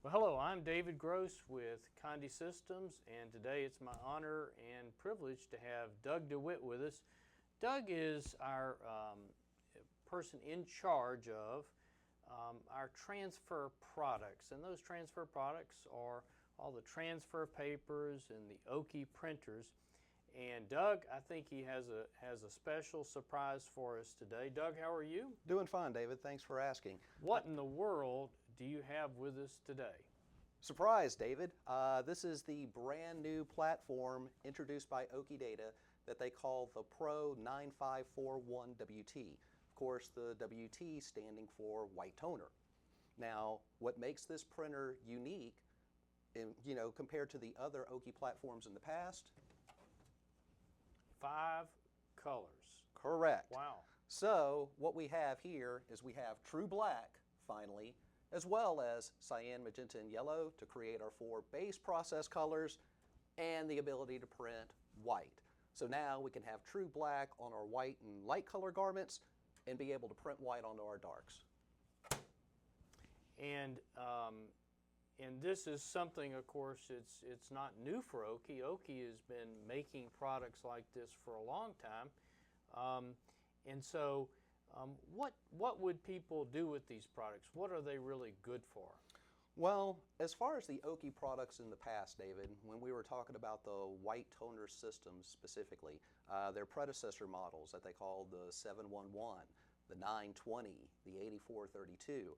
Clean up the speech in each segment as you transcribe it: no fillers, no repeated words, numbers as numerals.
Well, hello, I'm David Gross with Condi Systems, and today it's my honor and privilege to have Doug DeWitt with us. Doug is our person in charge of our transfer products, and those transfer products are all the transfer papers and the OKI printers. And Doug, I think he has a special surprise for us today. Doug, how are you? Doing fine, David. Thanks for asking. What in the world do you have with us today? Surprise, David. This is the brand new platform introduced by OKI Data that they call the Pro9541wt. Of course, the WT standing for white toner. Now, what makes this printer unique, compared to the other OKI platforms in the past? 5 colors. Correct. Wow. So what we have here is we have true black, finally, as well as cyan, magenta, and yellow to create our 4 base process colors and the ability to print white. So now we can have true black on our white and light color garments and be able to print white onto our darks. And this is something, of course, it's not new for OKI. OKI has been making products like this for a long time. What would people do with these products? What are they really good for? Well, as far as the OKI products in the past, David, when we were talking about the white toner systems specifically, their predecessor models that they called the 711, the 920, the 8432,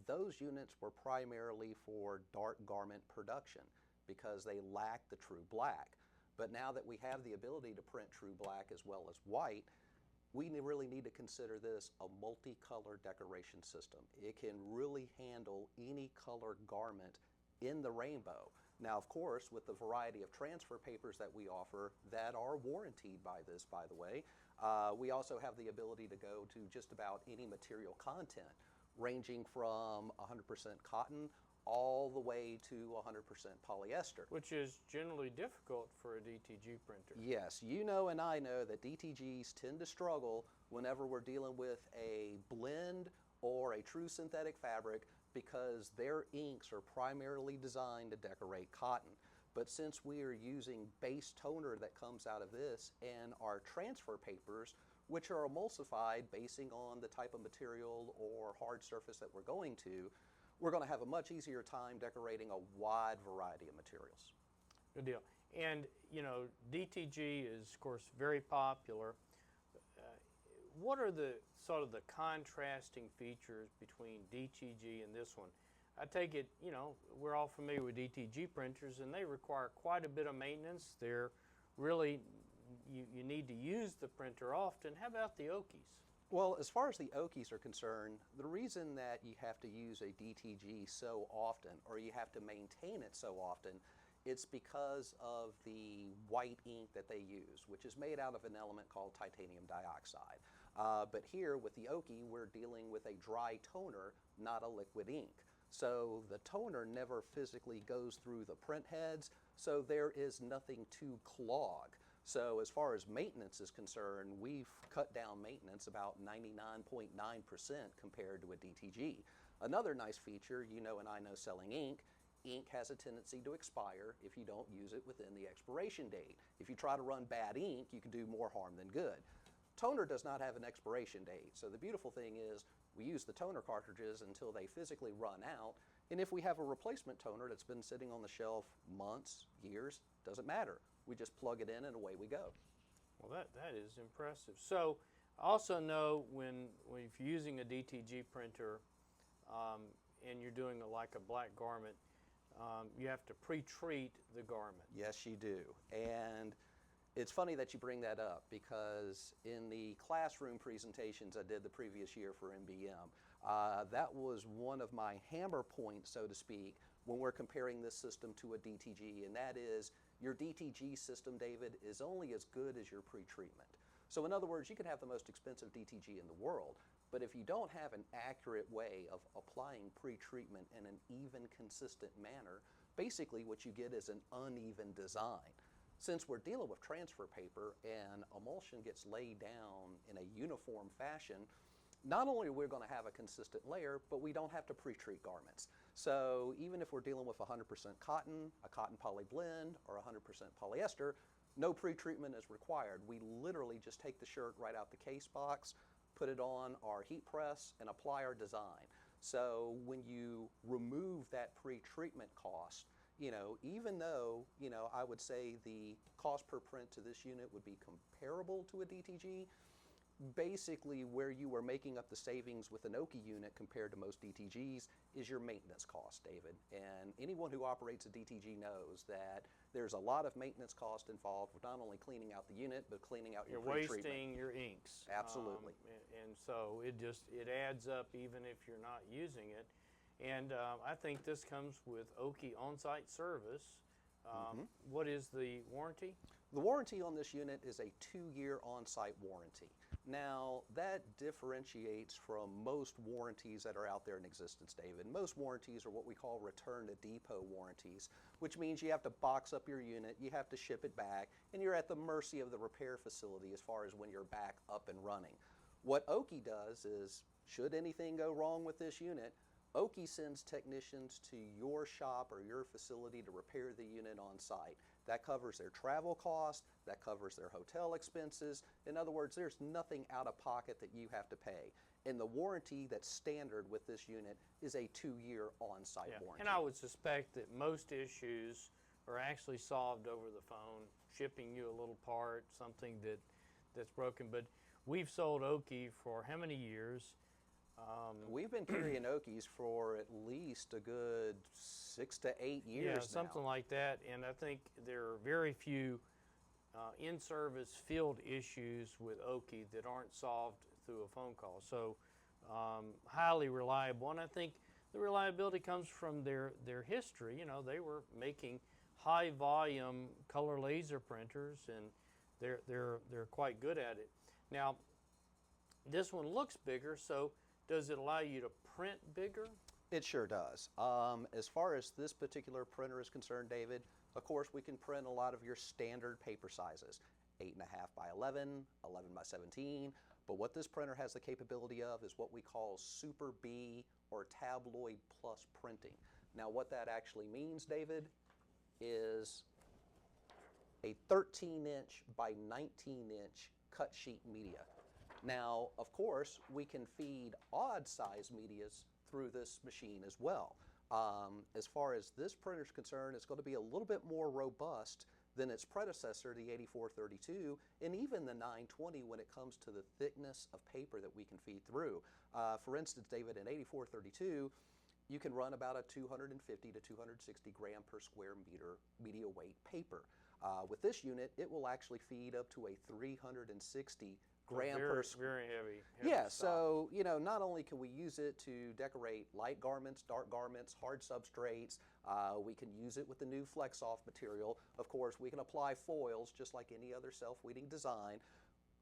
those units were primarily for dark garment production because they lacked the true black. But now that we have the ability to print true black as well as white, we really need to consider this a multicolor decoration system. It can really handle any color garment in the rainbow. Now, of course, with the variety of transfer papers that we offer that are warranted by this, by the way, we also have the ability to go to just about any material content, ranging from 100% cotton all the way to 100% polyester. Which is generally difficult for a DTG printer. Yes, you know and I know that DTGs tend to struggle whenever we're dealing with a blend or a true synthetic fabric because their inks are primarily designed to decorate cotton. But since we are using base toner that comes out of this and our transfer papers, which are emulsified basing on the type of material or hard surface that we're going to have a much easier time decorating a wide variety of materials. Good deal. And, DTG is, of course, very popular. What are the sort of the contrasting features between DTG and this one? I take it, we're all familiar with DTG printers, and they require quite a bit of maintenance. They're really, you need to use the printer often. How about the OKIs? Well, as far as the OKIs are concerned, the reason that you have to use a DTG so often, or you have to maintain it so often, it's because of the white ink that they use, which is made out of an element called titanium dioxide. But here with the OKI, we're dealing with a dry toner, not a liquid ink. So the toner never physically goes through the print heads, so there is nothing to clog. So as far as maintenance is concerned, we've cut down maintenance about 99.9% compared to a DTG. Another nice feature, you know and I know selling ink has a tendency to expire if you don't use it within the expiration date. If you try to run bad ink, you can do more harm than good. Toner does not have an expiration date, so the beautiful thing is we use the toner cartridges until they physically run out, and if we have a replacement toner that's been sitting on the shelf months, years, doesn't matter. We just plug it in and away we go. Well, that is impressive. So I also know when if you're using a DTG printer and you're doing like a black garment, you have to pre-treat the garment. Yes, you do. And it's funny that you bring that up because in the classroom presentations I did the previous year for MBM, that was one of my hammer points, so to speak, when we're comparing this system to a DTG, and that is your DTG system, David, is only as good as your pre-treatment. So in other words, you can have the most expensive DTG in the world, but if you don't have an accurate way of applying pre-treatment in an even, consistent manner, basically what you get is an uneven design. Since we're dealing with transfer paper and emulsion gets laid down in a uniform fashion, not only are we going to have a consistent layer, but we don't have to pre-treat garments. So even if we're dealing with 100% cotton, a cotton poly blend, or 100% polyester, no pre-treatment is required. We literally just take the shirt right out the case box, put it on our heat press, and apply our design. So when you remove that pre-treatment cost, even though, I would say the cost per print to this unit would be comparable to a DTG, basically where you are making up the savings with an OKI unit compared to most DTGs is your maintenance cost, David. And anyone who operates a DTG knows that there's a lot of maintenance cost involved with not only cleaning out the unit, but cleaning out your pre-treatment. You're wasting your inks. Absolutely. And so it adds up even if you're not using it. And I think this comes with OKI on-site service. What is the warranty? The warranty on this unit is a 2-year on-site warranty. Now, that differentiates from most warranties that are out there in existence, David. Most warranties are what we call return to depot warranties, which means you have to box up your unit, you have to ship it back, and you're at the mercy of the repair facility as far as when you're back up and running. What OKI does is, should anything go wrong with this unit, OKI sends technicians to your shop or your facility to repair the unit on site. That covers their travel costs, that covers their hotel expenses. In other words, there's nothing out of pocket that you have to pay. And the warranty that's standard with this unit is a 2-year on-site warranty. And I would suspect that most issues are actually solved over the phone, shipping you a little part, something that's broken. But we've sold OKI for how many years? We've been carrying OKIs for at least a good 6 to 8 years now. Something like that. And I think there are very few in-service field issues with OKI that aren't solved through a phone call. So highly reliable. And I think the reliability comes from their history. They were making high volume color laser printers, and they're quite good at it. Now, this one looks bigger, so does it allow you to print bigger? It sure does. As far as this particular printer is concerned, David, of course we can print a lot of your standard paper sizes, 8.5 by 11, 11 by 17, but what this printer has the capability of is what we call Super B or tabloid plus printing. Now what that actually means, David, is a 13-inch by 19-inch cut sheet media. Now, of course, we can feed odd size medias through this machine as well. As far as this printer is concerned, it's going to be a little bit more robust than its predecessor, the 8432, and even the 920 when it comes to the thickness of paper that we can feed through. For instance, David, in 8432, you can run about a 250 to 260 gram per square meter media weight paper. With this unit, it will actually feed up to a 360 gram per square. Very heavy. Yeah, stock. so not only can we use it to decorate light garments, dark garments, hard substrates, we can use it with the new Flex-Off material. Of course, we can apply foils just like any other self-weeding design.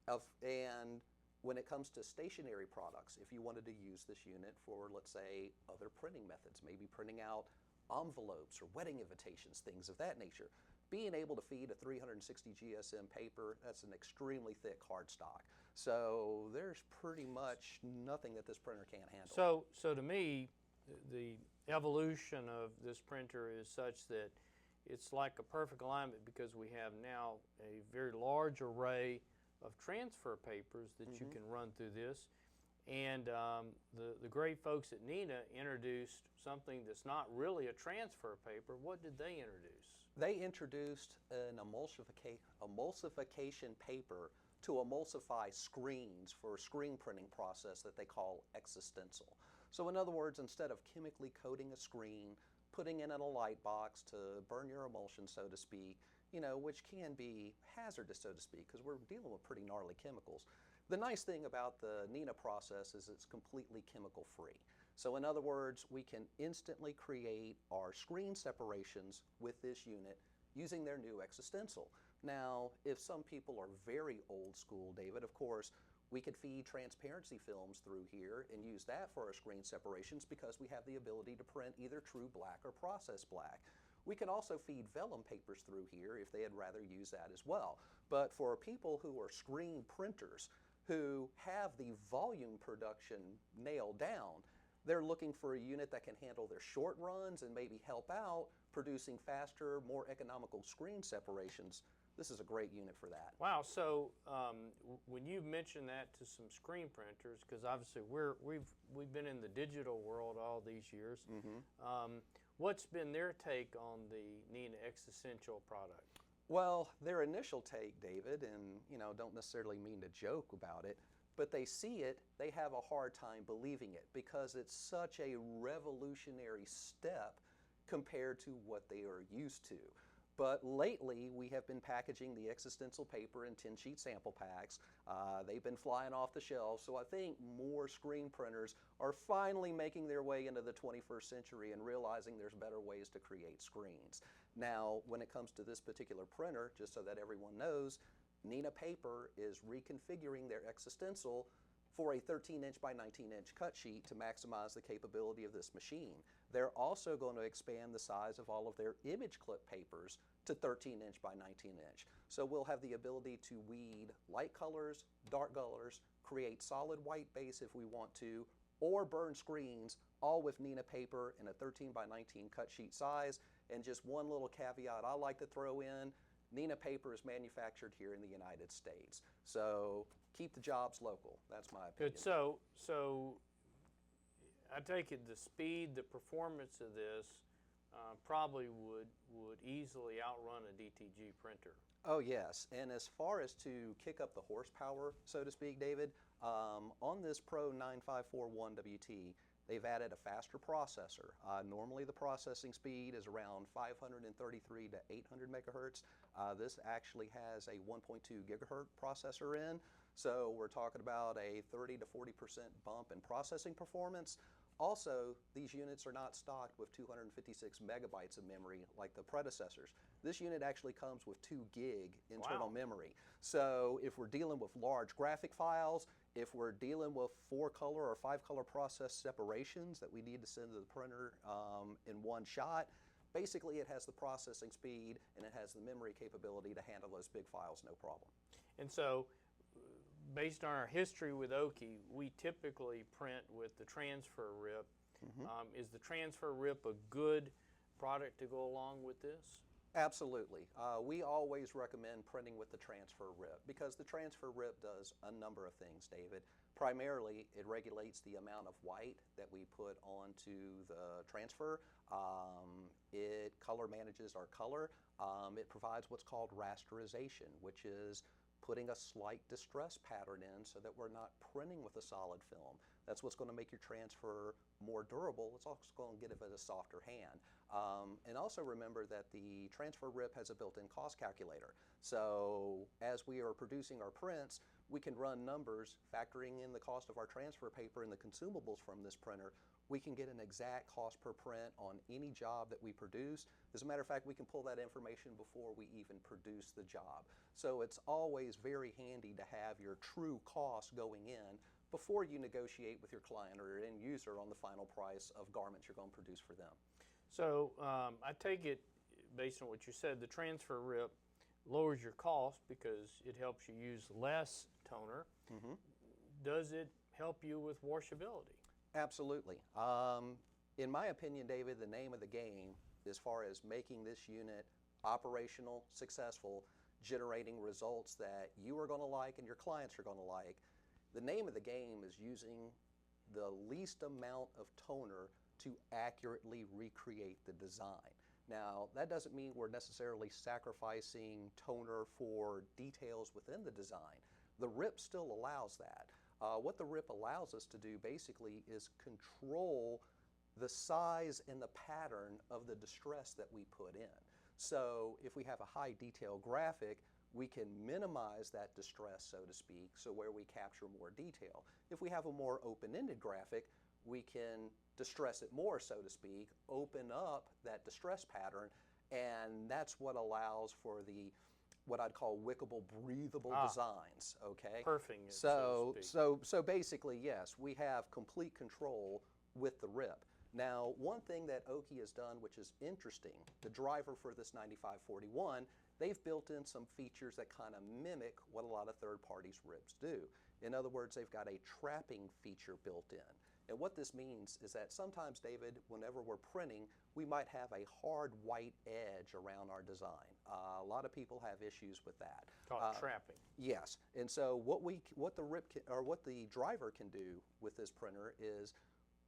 And when it comes to stationary products, if you wanted to use this unit for, let's say, other printing methods, maybe printing out envelopes or wedding invitations, things of that nature, being able to feed a 360 GSM paper, that's an extremely thick cardstock. So there's pretty much nothing that this printer can't handle. So to me, the evolution of this printer is such that it's like a perfect alignment, because we have now a very large array of transfer papers that you can run through this. And the great folks at Neenah introduced something that's not really a transfer paper. What did they introduce? They introduced an emulsification paper to emulsify screens for a screen printing process that they call Existential. So in other words, instead of chemically coating a screen, putting it in a light box to burn your emulsion, so to speak, which can be hazardous, so to speak, because we're dealing with pretty gnarly chemicals. The nice thing about the Neenah process is it's completely chemical free. So in other words, we can instantly create our screen separations with this unit using their new Existential. Now, if some people are very old school, David, of course, we could feed transparency films through here and use that for our screen separations, because we have the ability to print either true black or processed black. We can also feed vellum papers through here if they'd rather use that as well. But for people who are screen printers, who have the volume production nailed down, They're looking for a unit that can handle their short runs and maybe help out producing faster, more economical screen separations. This is a great unit for that. Wow. So when you mention that to some screen printers, because obviously we've been in the digital world all these years, what's been their take on the Neenah X Essential product? Well, their initial take, David, and don't necessarily mean to joke about it, but they see it, they have a hard time believing it because it's such a revolutionary step compared to what they are used to. But lately, we have been packaging the X-Stencil paper in 10-sheet sample packs. They've been flying off the shelves, so I think more screen printers are finally making their way into the 21st century and realizing there's better ways to create screens. Now, when it comes to this particular printer, just so that everyone knows, Neenah Paper is reconfiguring their X-Stencil for a 13-inch by 19-inch cut sheet to maximize the capability of this machine. They're also going to expand the size of all of their image clip papers to 13-inch by 19-inch. So we'll have the ability to weed light colors, dark colors, create solid white base if we want to, or burn screens, all with Neenah Paper in a 13 by 19 cut sheet size. And just one little caveat I like to throw in, Neenah Paper is manufactured here in the United States. So keep the jobs local. That's my opinion. Good. So I take it the speed, the performance of this probably would easily outrun a DTG printer. Oh yes, and as far as to kick up the horsepower, so to speak, David, on this Pro9541wt, they've added a faster processor. Normally the processing speed is around 533 to 800 megahertz. This actually has a 1.2 gigahertz processor in, so we're talking about a 30 to 40% bump in processing performance. Also, these units are not stocked with 256 megabytes of memory like the predecessors. This unit actually comes with 2 gig internal memory. So if we're dealing with large graphic files, if we're dealing with 4-color or 5-color process separations that we need to send to the printer in one shot, basically it has the processing speed and it has the memory capability to handle those big files no problem. And so, based on our history with OKI, we typically print with the transfer rip. Is the transfer rip a good product to go along with this? Absolutely. We always recommend printing with the transfer rip because the transfer rip does a number of things, David. Primarily, it regulates the amount of white that we put onto the transfer. It color manages our color. It provides what's called rasterization, which is putting a slight distress pattern in so that we're not printing with a solid film. That's what's going to make your transfer more durable. It's also going to give it a softer hand. And also remember that the transfer rip has a built-in cost calculator. So as we are producing our prints, we can run numbers factoring in the cost of our transfer paper and the consumables from this printer. We can get an exact cost per print on any job that we produce. As a matter of fact, we can pull that information before we even produce the job. So it's always very handy to have your true cost going in before you negotiate with your client or your end user on the final price of garments you're going to produce for them. So I take it, based on what you said, the transfer rip lowers your cost because it helps you use less toner. Does it help you with washability? Absolutely. In my opinion, David, the name of the game as far as making this unit operational, successful, generating results that you are going to like and your clients are going to like, the name of the game is using the least amount of toner to accurately recreate the design. Now, that doesn't mean we're necessarily sacrificing toner for details within the design. The RIP still allows that. What the RIP allows us to do basically is control the size and the pattern of the distress that we put in. So if we have a high detail graphic, we can minimize that distress, so to speak, so where we capture more detail. If we have a more open-ended graphic, we can distress it more, so to speak, open up that distress pattern, and that's what allows for the what I'd call wickable, breathable designs, okay? Perfing it, so to speak. So basically, yes, we have complete control with the RIP. Now, one thing that OKI has done, which is interesting, the driver for this 9541, they've built in some features that kind of mimic what a lot of third parties' RIPs do. In other words, they've got a trapping feature built in. And what this means is that sometimes, David, whenever we're printing, we might have a hard white edge around our design. A lot of people have issues with that. Called trapping. Yes, and so what the driver can do with this printer is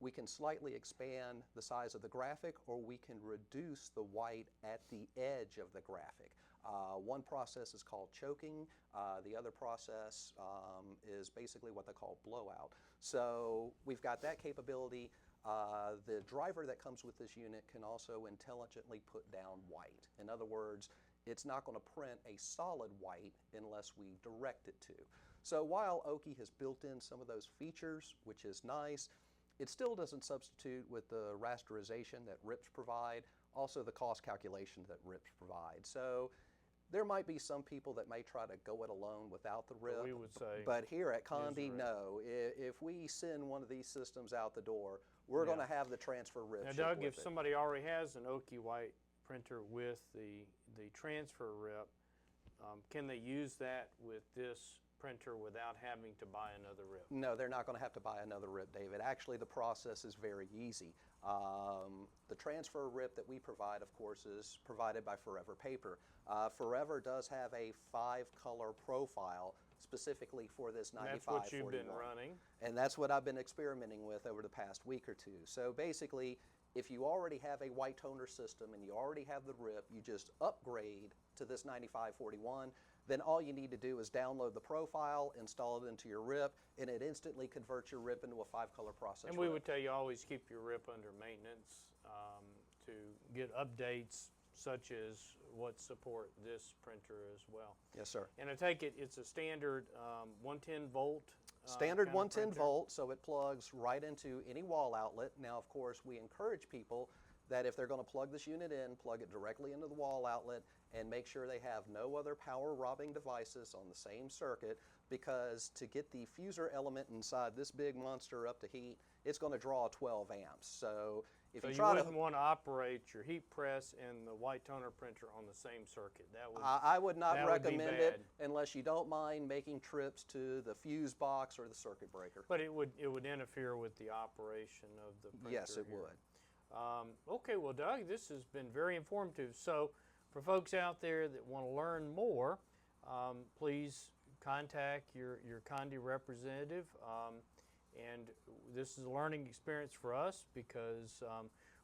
we can slightly expand the size of the graphic, or we can reduce the white at the edge of the graphic. One process is called choking. The other process is basically what they call blowout. So we've got that capability. The driver that comes with this unit can also intelligently put down white. In other words, it's not going to print a solid white unless we direct it to. So while OKI has built in some of those features, which is nice, it still doesn't substitute with the rasterization that RIPs provide, also the cost calculation that RIPs provide. So there might be some people that may try to go it alone without the RIP. We would say, but here at Condi, no. If we send one of these systems out the door, we're going to have the transfer RIP. Now, Doug, if somebody already has an OKI white printer with the transfer RIP, can they use that with this printer without having to buy another RIP? No, they're not going to have to buy another RIP, David. Actually, the process is very easy. The transfer RIP that we provide, of course, is provided by Forever Paper. Forever does have a 5-color profile specifically for this 9541. That's what you've been running. And that's what I've been experimenting with over the past week or two. So basically, if you already have a white toner system and you already have the RIP, you just upgrade to this 9541. Then all you need to do is download the profile, install it into your RIP, and it instantly converts your RIP into a 5-color process. And we would tell you always keep your RIP under maintenance to get updates such as what support this printer as well. Yes, sir. And I take it it's a standard 110 volt. Standard 110 volt, so it plugs right into any wall outlet. Now, of course, we encourage people that if they're going to plug this unit in, plug it directly into the wall outlet and make sure they have no other power robbing devices on the same circuit, because to get the fuser element inside this big monster up to heat, it's going to draw 12 amps. So if you try wouldn't want to operate your heat press and the white toner printer on the same circuit. That would I would not recommend it bad. unless you don't mind making trips to the fuse box or the circuit breaker. But it would interfere with the operation of the printer. Yes, it would. Okay, well, Doug, this has been very informative. So for folks out there that want to learn more, please contact your Condi representative. And this is a learning experience for us because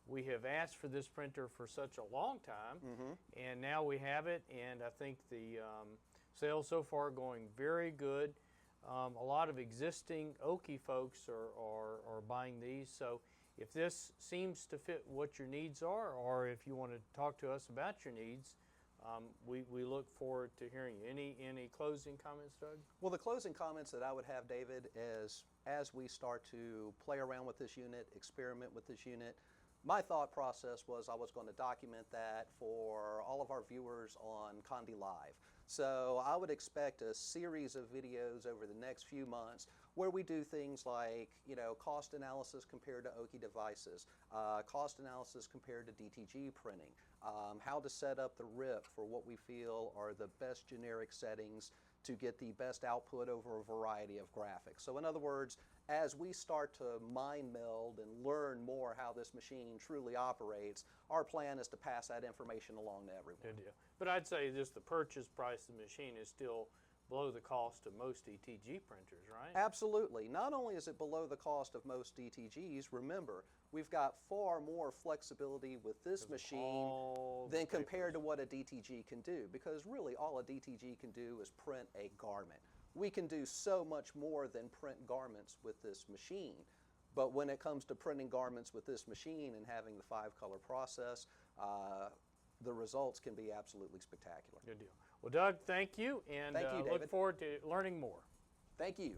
we have asked for this printer for such a long time, and now we have it, and I think the sales so far are going very good. A lot of existing OKI folks are buying these, so if this seems to fit what your needs are, or if you want to talk to us about your needs, we look forward to hearing you. Any closing comments, Doug? Well, the closing comments that I would have, David, is as we start to play around with this unit, experiment with this unit, my thought process was I was going to document that for all of our viewers on Condi Live. So I would expect a series of videos over the next few months where we do things like, cost analysis compared to OKI devices, cost analysis compared to DTG printing, how to set up the RIP for what we feel are the best generic settings to get the best output over a variety of graphics. So in other words, as we start to mind meld and learn more how this machine truly operates, our plan is to pass that information along to everyone. Good deal. But I'd say just the purchase price of the machine is still below the cost of most DTG printers, right? Absolutely. Not only is it below the cost of most DTGs, remember, we've got far more flexibility with this machine than compared to what a DTG can do, because really all a DTG can do is print a garment. We can do so much more than print garments with this machine. But when it comes to printing garments with this machine and having the 5-color process, the results can be absolutely spectacular. Good deal. Well, Doug, thank you, and Thank you, David. look forward to learning more. Thank you.